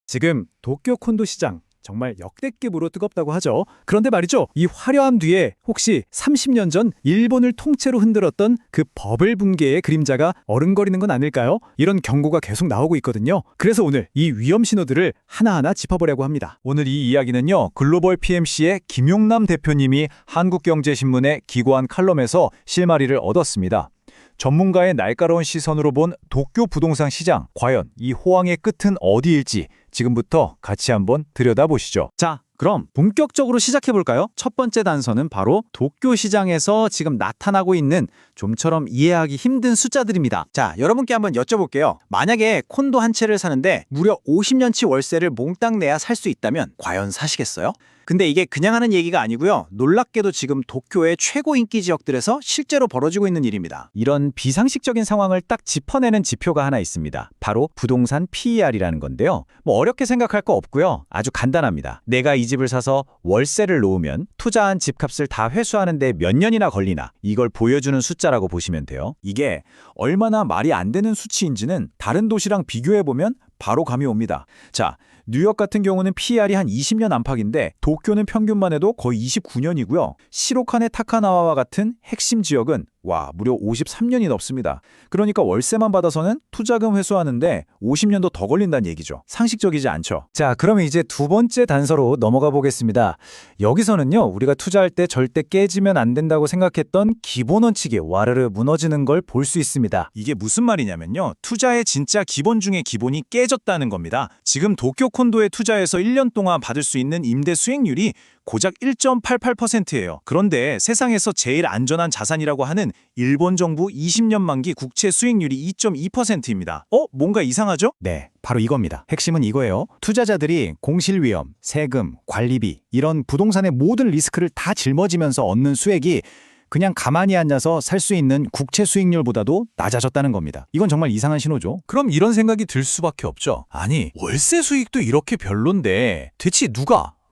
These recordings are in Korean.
지금 도쿄 콘도 시장 정말 역대급으로 뜨겁다고 하죠. 그런데 말이죠. 이 화려함 뒤에 혹시 30년 전 일본을 통째로 흔들었던 그 버블 붕괴의 그림자가 어른거리는 건 아닐까요? 이런 경고가 계속 나오고 있거든요. 그래서 오늘 이 위험 신호들을 하나하나 짚어보려고 합니다. 오늘 이 이야기는요, 글로벌 PMC의 김용남 대표님이 한국경제신문에 기고한 칼럼에서 실마리를 얻었습니다. 전문가의 날카로운 시선으로 본 도쿄 부동산 시장, 과연 이 호황의 끝은 어디일지 지금부터 같이 한번 들여다보시죠. 자, 그럼 본격적으로 시작해볼까요? 첫 번째 단서는 바로 도쿄 시장에서 지금 나타나고 있는 좀처럼 이해하기 힘든 숫자들입니다. 자, 여러분께 한번 여쭤볼게요. 만약에 콘도 한 채를 사는데 무려 50년치 월세를 몽땅 내야 살 수 있다면 과연 사시겠어요? 근데 이게 그냥 하는 얘기가 아니고요. 놀랍게도 지금 도쿄의 최고 인기 지역들에서 실제로 벌어지고 있는 일입니다. 이런 비상식적인 상황을 딱 짚어내는 지표가 하나 있습니다. 바로 부동산 PER이라는 건데요. 어렵게 생각할 거 없고요. 아주 간단합니다. 내가 이 집을 사서 월세를 놓으면 투자한 집값을 다 회수하는데 몇 년이나 걸리나, 이걸 보여주는 숫자라고 보시면 돼요. 이게 얼마나 말이 안 되는 수치인지는 다른 도시랑 비교해보면 바로 감이 옵니다. 자, 뉴욕 같은 경우는 PER이 한 20년 안팎인데 도쿄는 평균만 해도 거의 29년이고요. 시로카네 타카나와와 같은 핵심 지역은 무려 53년이 넘습니다. 그러니까 월세만 받아서는 투자금 회수하는데 50년도 더 걸린다는 얘기죠. 상식적이지 않죠. 자, 그러면 이제 두 번째 단서로 넘어가 보겠습니다. 여기서는요, 우리가 투자할 때 절대 깨지면 안 된다고 생각했던 기본 원칙이 와르르 무너지는 걸 볼 수 있습니다. 이게 무슨 말이냐면요. 투자의 진짜 기본 중에 기본이 깨졌다는 겁니다. 지금 도쿄 콘도에 투자해서 1년 동안 받을 수 있는 임대 수익률이 고작 1.88%예요. 그런데 세상에서 제일 안전한 자산이라고 하는 일본 정부 20년 만기 국채 수익률이 2.2%입니다. 뭔가 이상하죠? 네, 바로 이겁니다. 핵심은 이거예요. 투자자들이 공실 위험, 세금, 관리비, 이런 부동산의 모든 리스크를 다 짊어지면서 얻는 수익이 그냥 가만히 앉아서 살 수 있는 국채 수익률보다도 낮아졌다는 겁니다. 이건 정말 이상한 신호죠. 그럼 이런 생각이 들 수밖에 없죠. 아니, 월세 수익도 이렇게 별론데 대체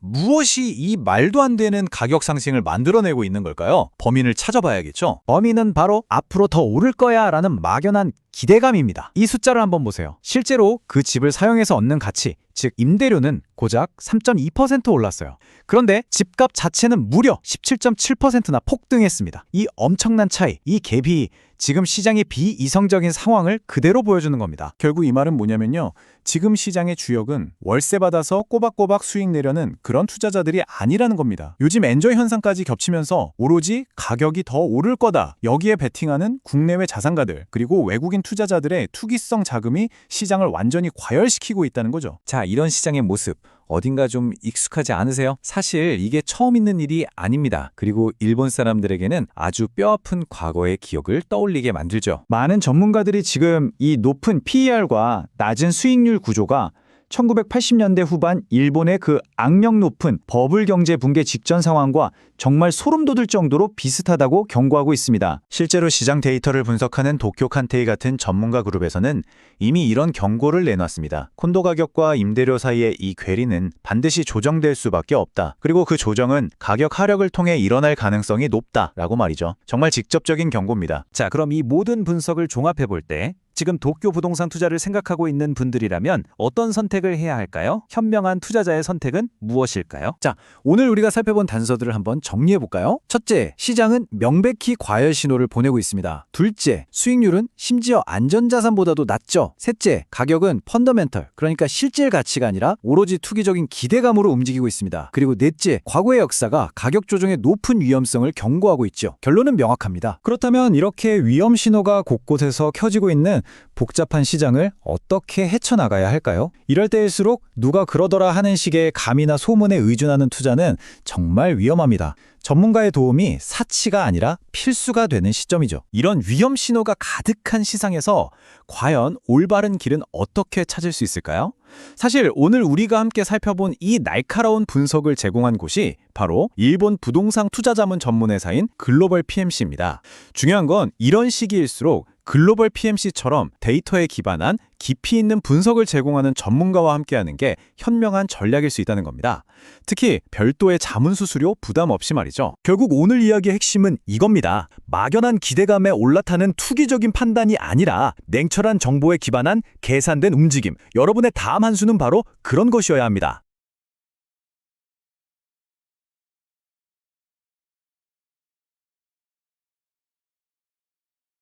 무엇이 이 말도 안 되는 가격 상승을 만들어내고 있는 걸까요? 범인을 찾아봐야겠죠? 범인은 바로 앞으로 더 오를 거야 라는 막연한 기대감입니다. 이 숫자를 한번 보세요. 실제로 그 집을 사용해서 얻는 가치, 즉 임대료는 고작 3.2% 올랐어요. 그런데 집값 자체는 무려 17.7%나 폭등했습니다. 이 엄청난 차이, 이 갭이 지금 시장의 비이성적인 상황을 그대로 보여주는 겁니다. 결국 이 말은 뭐냐면요. 지금 시장의 주역은 월세 받아서 꼬박꼬박 수익 내려는 그런 투자자들이 아니라는 겁니다. 요즘 엔저이 현상까지 겹치면서 오로지 가격이 더 오를 거다. 여기에 베팅하는 국내외 자산가들, 그리고 외국인 투자자들의 투기성 자금이 시장을 완전히 과열시키고 있다는 거죠. 자, 이런 시장의 모습 어딘가 좀 익숙하지 않으세요? 사실 이게 처음 있는 일이 아닙니다. 그리고 일본 사람들에게는 아주 뼈아픈 과거의 기억을 떠올리게 만들죠. 많은 전문가들이 지금 이 높은 PER과 낮은 수익률 구조가 1980년대 후반 일본의 그 악명 높은 버블 경제 붕괴 직전 상황과 정말 소름 돋을 정도로 비슷하다고 경고하고 있습니다. 실제로 시장 데이터를 분석하는 도쿄 칸테이 같은 전문가 그룹에서는 이미 이런 경고를 내놨습니다. 콘도 가격과 임대료 사이의 이 괴리는 반드시 조정될 수밖에 없다. 그리고 그 조정은 가격 하락을 통해 일어날 가능성이 높다라고 말이죠. 정말 직접적인 경고입니다. 자, 그럼 이 모든 분석을 종합해 볼 때 지금 도쿄 부동산 투자를 생각하고 있는 분들이라면 어떤 선택을 해야 할까요? 현명한 투자자의 선택은 무엇일까요? 자, 오늘 우리가 살펴본 단서들을 한번 정리해 볼까요? 첫째, 시장은 명백히 과열 신호를 보내고 있습니다. 둘째, 수익률은 심지어 안전자산보다도 낮죠. 셋째, 가격은 펀더멘털, 그러니까 실질 가치가 아니라 오로지 투기적인 기대감으로 움직이고 있습니다. 그리고 넷째, 과거의 역사가 가격 조정의 높은 위험성을 경고하고 있죠. 결론은 명확합니다. 그렇다면 이렇게 위험 신호가 곳곳에서 켜지고 있는 복잡한 시장을 어떻게 헤쳐나가야 할까요? 이럴 때일수록 누가 그러더라 하는 식의 감이나 소문에 의존하는 투자는 정말 위험합니다. 전문가의 도움이 사치가 아니라 필수가 되는 시점이죠. 이런 위험 신호가 가득한 시장에서 과연 올바른 길은 어떻게 찾을 수 있을까요? 사실 오늘 우리가 함께 살펴본 이 날카로운 분석을 제공한 곳이 바로 일본 부동산 투자 자문 전문 회사인 글로벌 PMC입니다. 중요한 건 이런 시기일수록 글로벌 PMC처럼 데이터에 기반한 깊이 있는 분석을 제공하는 전문가와 함께하는 게 현명한 전략일 수 있다는 겁니다. 특히 별도의 자문 수수료 부담 없이 말이죠. 결국 오늘 이야기의 핵심은 이겁니다. 막연한 기대감에 올라타는 투기적인 판단이 아니라 냉철한 정보에 기반한 계산된 움직임. 여러분의 다음 한 수는 바로 그런 것이어야 합니다.